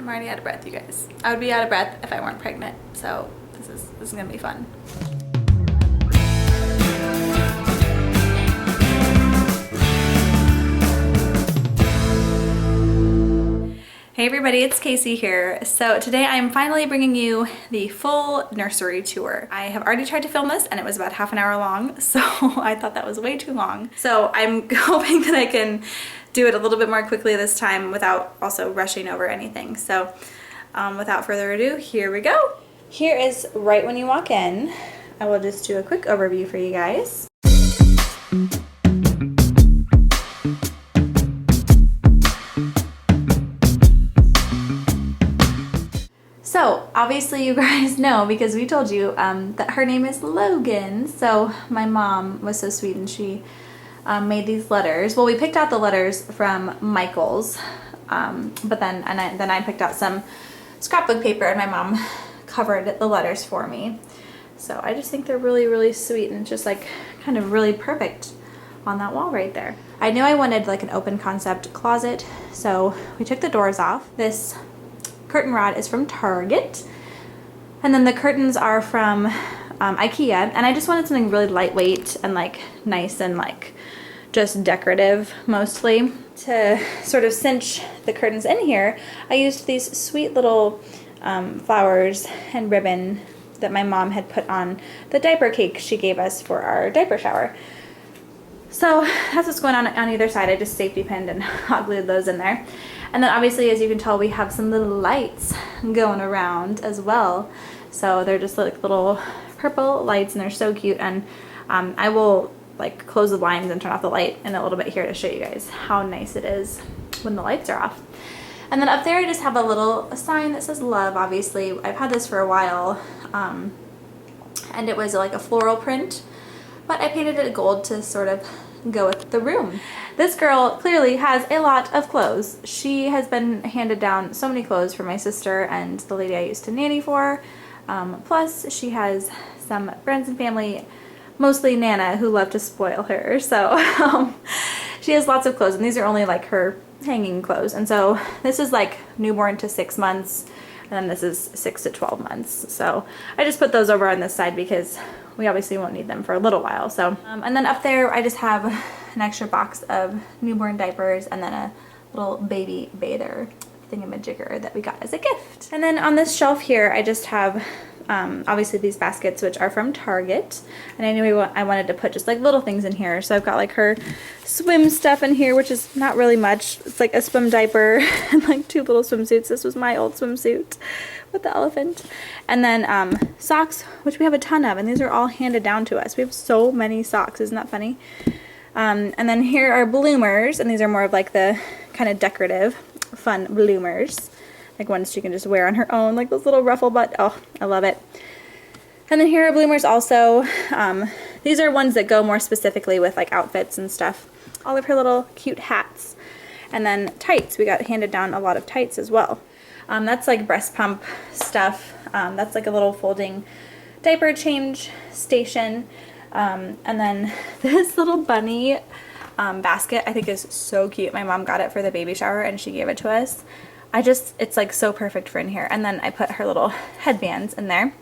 I'm already out of breath, you guys. I would be out of breath if I weren't pregnant, so this is gonna be fun. Hey everybody, it's Casey here. So today I'm finally bringing you the full nursery tour. I have already tried to film this and it was about half an hour long, so I thought that was way too long. So I'm hoping that I can do it a little bit more quickly this time without also rushing over anything. So without further ado, here we go. Here is right when you walk in. I will just do a quick overview for you guys. So obviously you guys know, because we told you that her name is Logan. So my mom was so sweet and she made these letters. Well, we picked out the letters from Michael's, but then I picked out some scrapbook paper and my mom covered the letters for me. So I just think they're really, really sweet and just like kind of really perfect on that wall right there. I knew I wanted like an open concept closet, so we took the doors off. This curtain rod is from Target, and then the curtains are from IKEA, and I just wanted something really lightweight and like nice and like just decorative mostly. To sort of cinch the curtains in here, I used these sweet little flowers and ribbon that my mom had put on the diaper cake she gave us for our diaper shower. So that's what's going on either side. I just safety pinned and hot glued those in there. And then obviously, as you can tell, we have some little lights going around as well. So they're just like little purple lights and they're so cute. And I will like close the blinds and turn off the light in a little bit here to show you guys how nice it is when the lights are off. And then up there I just have a sign that says love. Obviously, I've had this for a while, and it was like a floral print, but I painted it gold to sort of go with the room. This girl clearly has a lot of clothes. She has been handed down so many clothes from my sister and the lady I used to nanny for. Plus she has some friends and family, mostly Nana, who love to spoil her. So she has lots of clothes, and these are only like her hanging clothes. And so this is like newborn to 6 months, and then this is 6 to 12 months. So I just put those over on this side because we obviously won't need them for a little while. So and then up there I just have an extra box of newborn diapers and then a little baby bather thingamajigger that we got as a gift. And then on this shelf here I just have obviously these baskets, which are from Target, and I knew I wanted to put just like little things in here. So I've got like her swim stuff in here, which is not really much. It's like a swim diaper and like 2 little swimsuits. This was my old swimsuit with the elephant. And then socks, which we have a ton of, and these are all handed down to us. We have so many socks. Isn't that funny? And then here are bloomers, and these are more of like the kind of decorative fun bloomers, like ones she can just wear on her own, like those little ruffle butt. Oh, I love it. And then here are bloomers also. These are ones that go more specifically with like outfits and stuff. All of her little cute hats. And then tights. We got handed down a lot of tights as well. That's like breast pump stuff. That's like a little folding diaper change station. And then this little bunny basket I think is so cute. My mom got it for the baby shower and she gave it to us. It's like so perfect for in here. And then I put her little headbands in there.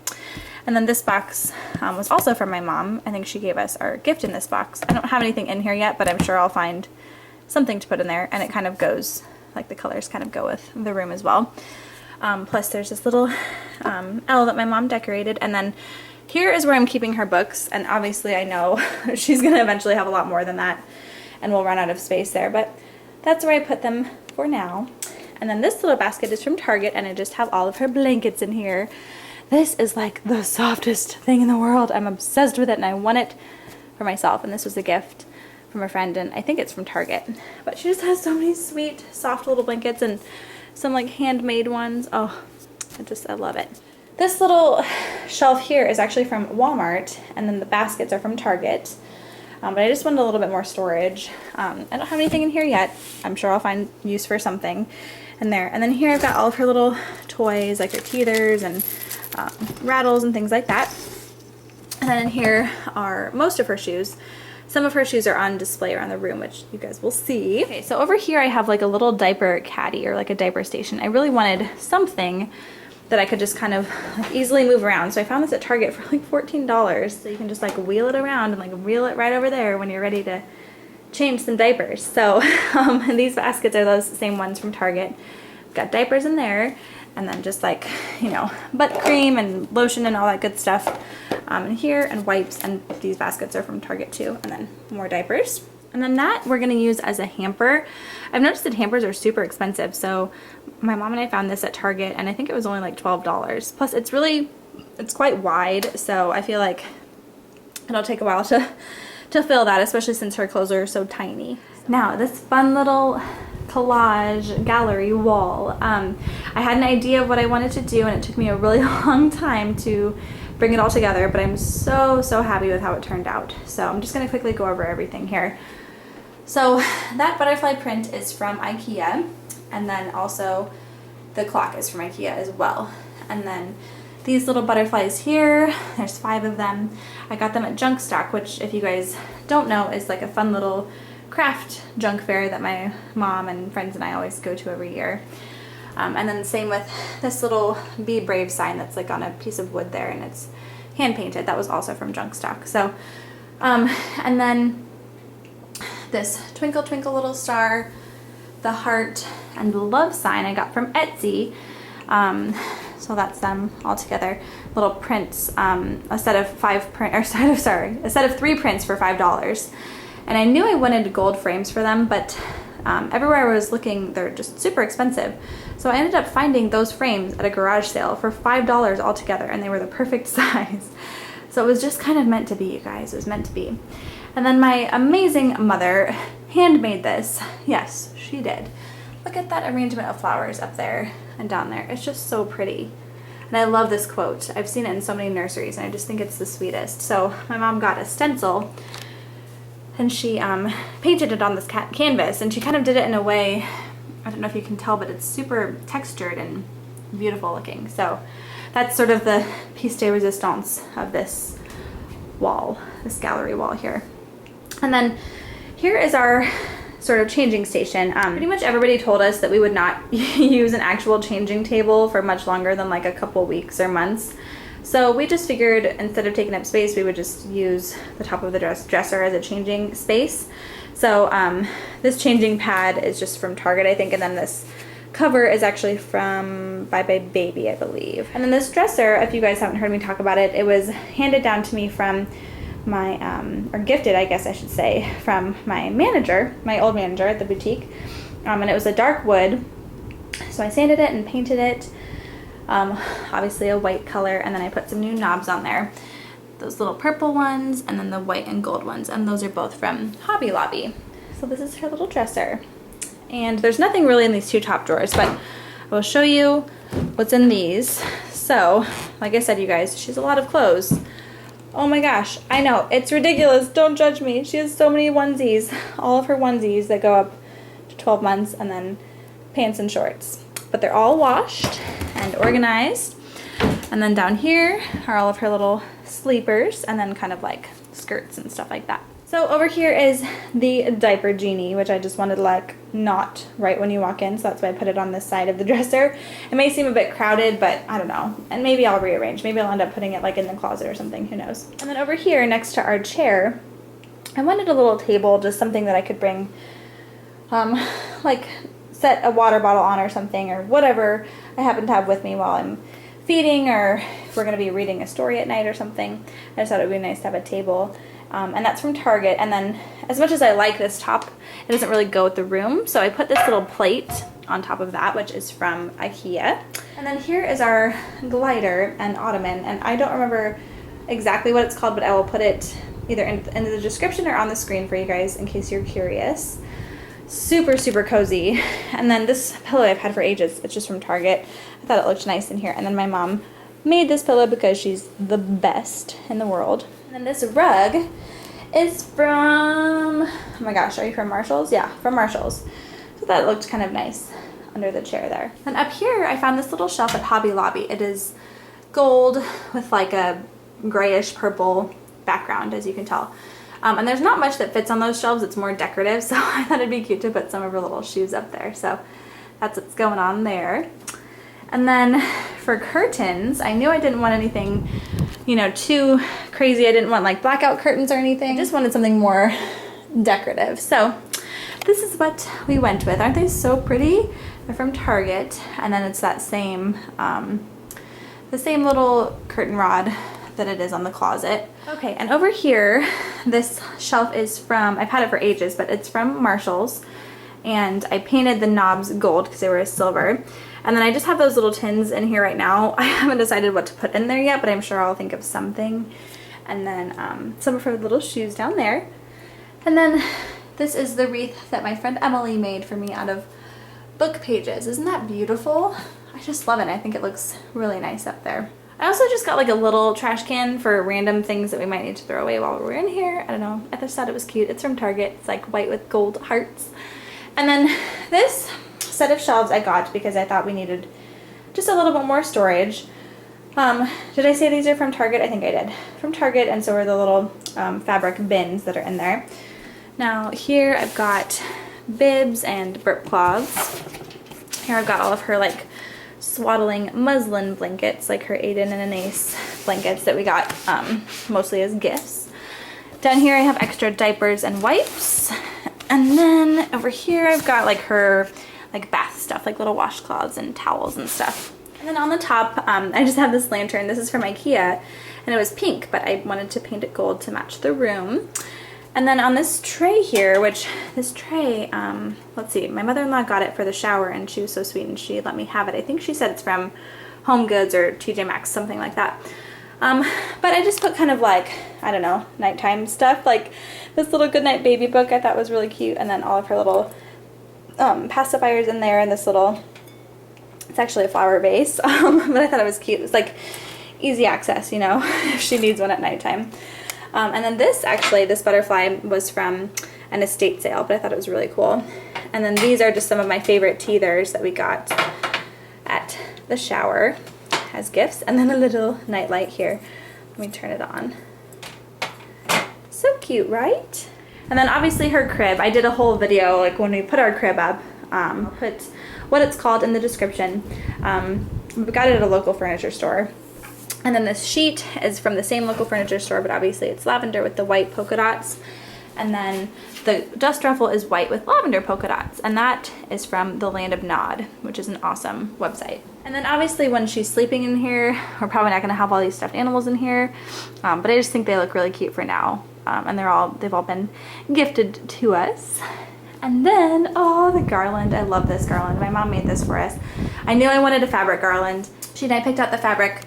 And then this box was also from my mom. I think she gave us our gift in this box. I don't have anything in here yet, but I'm sure I'll find something to put in there. And it kind of goes, like the colors kind of go with the room as well. Plus there's this little L that my mom decorated. And then here is where I'm keeping her books. And obviously I know she's going to eventually have a lot more than that, and we'll run out of space there. But that's where I put them for now. And then this little basket is from Target, and I just have all of her blankets in here. This is like the softest thing in the world. I'm obsessed with it, and I want it for myself. And this was a gift from a friend, and I think it's from Target. But she just has so many sweet, soft little blankets and some like handmade ones. Oh, I love it. This little shelf here is actually from Walmart, and then the baskets are from Target. But I just wanted a little bit more storage. I don't have anything in here yet. I'm sure I'll find use for something in there. And then here I've got all of her little toys, like her teethers and rattles and things like that. And then in here are most of her shoes. some of her shoes are on display around the room, which you guys will see. Okay, so over here I have like a little diaper caddy, or like a diaper station. I really wanted something that I could just kind of like easily move around. So I found this at Target for like $14. So you can just like wheel it around and like wheel it right over there when you're ready to change some diapers. So these baskets are those same ones from Target. Got diapers in there, and then just like, you know, butt cream and lotion and all that good stuff in here, and wipes, and these baskets are from Target too, and then more diapers. And then that we're gonna use as a hamper. I've noticed that hampers are super expensive, so my mom and I found this at Target, and I think it was only like $12. Plus it's quite wide, so I feel like it'll take a while to fill that, especially since her clothes are so tiny. Now this fun little collage gallery wall. I had an idea of what I wanted to do, and it took me a really long time to bring it all together, but I'm so happy with how it turned out. So I'm just gonna quickly go over everything here. So that butterfly print is from IKEA, and then also the clock is from IKEA as well. And then these little butterflies here, there's 5 of them. I got them at Junk Stock, which, if you guys don't know, is like a fun little craft junk fair that my mom and friends and I always go to every year. And then same with this little Be Brave sign that's like on a piece of wood there, and it's hand painted. That was also from Junk Stock. So, and then this Twinkle Twinkle Little Star, the heart, and the love sign I got from Etsy. So that's them all together. Little prints, a set of 3 prints for $5. And I knew I wanted gold frames for them, but everywhere I was looking, they're just super expensive. So I ended up finding those frames at a garage sale for $5 altogether, and they were the perfect size. So it was just kind of meant to be, you guys. It was meant to be. And then my amazing mother handmade this. Yes, she did. Look at that arrangement of flowers up there and down there. It's just so pretty. And I love this quote. I've seen it in so many nurseries, and I just think it's the sweetest. So my mom got a stencil, and she painted it on this canvas, and she kind of did it in a way, I don't know if you can tell, but it's super textured and beautiful looking. So that's sort of the piece de resistance of this wall, this gallery wall here. And then here is our sort of changing station. Pretty much everybody told us that we would not use an actual changing table for much longer than like a couple weeks or months. So we just figured instead of taking up space, we would just use the top of the dresser as a changing space. So this changing pad is just from Target, I think, and then this cover is actually from Bye Bye Baby, I believe. And then this dresser, if you guys haven't heard me talk about it, it was handed down to me from my, or gifted, I guess I should say, from my manager, my old manager at the boutique. And it was a dark wood, so I sanded it and painted it. Obviously a white color, and then I put some new knobs on there, those little purple ones, and then the white and gold ones, and those are both from Hobby Lobby. So this is her little dresser, and there's nothing really in these 2 top drawers, but I will show you what's in these. So like I said, you guys, she has a lot of clothes. Oh my gosh, I know, it's ridiculous, don't judge me. She has so many onesies, all of her onesies that go up to 12 months, and then pants and shorts, but they're all washed and organized. And then down here are all of her little sleepers, and then kind of like skirts and stuff like that. So over here is the Diaper Genie, which I just wanted to like not right when you walk in, so that's why I put it on this side of the dresser. It may seem a bit crowded, but I don't know, and maybe I'll rearrange. Maybe I'll end up putting it like in the closet or something, who knows. And then over here next to our chair, I wanted a little table, just something that I could bring, like set a water bottle on or something, or whatever I happen to have with me while I'm feeding, or if we're going to be reading a story at night or something. I just thought it would be nice to have a table. And that's from Target. And then as much as I like this top, it doesn't really go with the room, so I put this little plate on top of that, which is from IKEA. And then here is our glider and ottoman, and I don't remember exactly what it's called, but I will put it either in the description or on the screen for you guys in case you're curious. Super cozy. And then this pillow I've had for ages, it's just from Target. I thought it looked nice in here, and then my mom made this pillow because she's the best in the world. And then this rug is from, oh my gosh, are you from Marshall's? Yeah, from Marshall's. So that looked kind of nice under the chair there. And up here I found this little shelf at Hobby Lobby. It is gold with like a grayish purple background, as you can tell. And there's not much that fits on those shelves. It's more decorative, so I thought it'd be cute to put some of her little shoes up there. So that's what's going on there. And then for curtains, I knew I didn't want anything, you know, too crazy. I didn't want like blackout curtains or anything. I just wanted something more decorative. So this is what we went with. Aren't they so pretty? They're from Target, and then it's that same, the same little curtain rod that it is on the closet. Okay, and over here, this shelf is from, I've had it for ages, but it's from Marshall's, and I painted the knobs gold because they were silver. And then I just have those little tins in here right now. I haven't decided what to put in there yet, but I'm sure I'll think of something. And then some of her little shoes down there. And then this is the wreath that my friend Emily made for me out of book pages. Isn't that beautiful? I just love it. I think it looks really nice up there. I also just got like a little trash can for random things that we might need to throw away while we're in here. I don't know. I just thought it was cute. It's from Target. It's like white with gold hearts. And then this set of shelves I got because I thought we needed just a little bit more storage. Did I say these are from Target? I think I did. From Target, and so are the little fabric bins that are in there. Now here I've got bibs and burp cloths. Here I've got all of her like swaddling muslin blankets, like her Aiden and Anais blankets that we got mostly as gifts. Down here I have extra diapers and wipes. And then over here I've got like her like bath stuff, like little washcloths and towels and stuff. And then on the top, I just have this lantern. This is from IKEA, and it was pink, but I wanted to paint it gold to match the room. And then on this tray here, which this tray, let's see, my mother-in-law got it for the shower, and she was so sweet, and she let me have it. I think she said it's from Home Goods or TJ Maxx, something like that. But I just put kind of like, I don't know, nighttime stuff, like this little Goodnight Baby book I thought was really cute, and then all of her little pacifiers in there, and this little, it's actually a flower vase, but I thought it was cute. It's like easy access, you know, if she needs one at nighttime. And then this, actually, this butterfly was from an estate sale, but I thought it was really cool. And then these are just some of my favorite teethers that we got at the shower as gifts. And then a little nightlight here. Let me turn it on. So cute, right? And then obviously her crib. I did a whole video like when we put our crib up. I'll put what it's called in the description. We got it at a local furniture store. And then this sheet is from the same local furniture store, but obviously it's lavender with the white polka dots. And then the dust ruffle is white with lavender polka dots. And that is from the Land of Nod, which is an awesome website. And then obviously when she's sleeping in here, we're probably not gonna have all these stuffed animals in here. But I just think they look really cute for now. And they've all been gifted to us. And then, oh, the garland. I love this garland. My mom made this for us. I knew I wanted a fabric garland. She and I picked out the fabric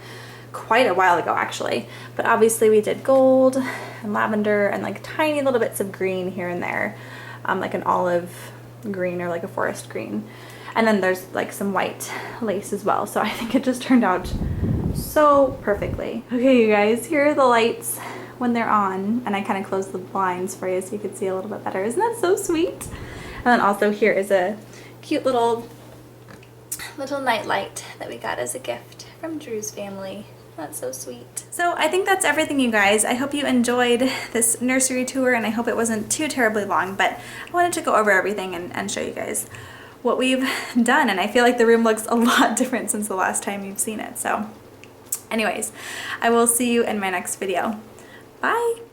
quite a while ago, actually. But obviously we did gold and lavender and like tiny little bits of green here and there. Like an olive green or like a forest green. And then there's like some white lace as well. So I think it just turned out so perfectly. Okay, you guys, here are the lights when they're on, and I kind of closed the blinds for you so you could see a little bit better. Isn't that so sweet? And then also here is a cute little night light that we got as a gift from Drew's family. That's so sweet. So I think that's everything, you guys. I hope you enjoyed this nursery tour, and I hope it wasn't too terribly long, but I wanted to go over everything and show you guys what we've done. And I feel like the room looks a lot different since the last time you've seen it. So anyways, I will see you in my next video. Bye!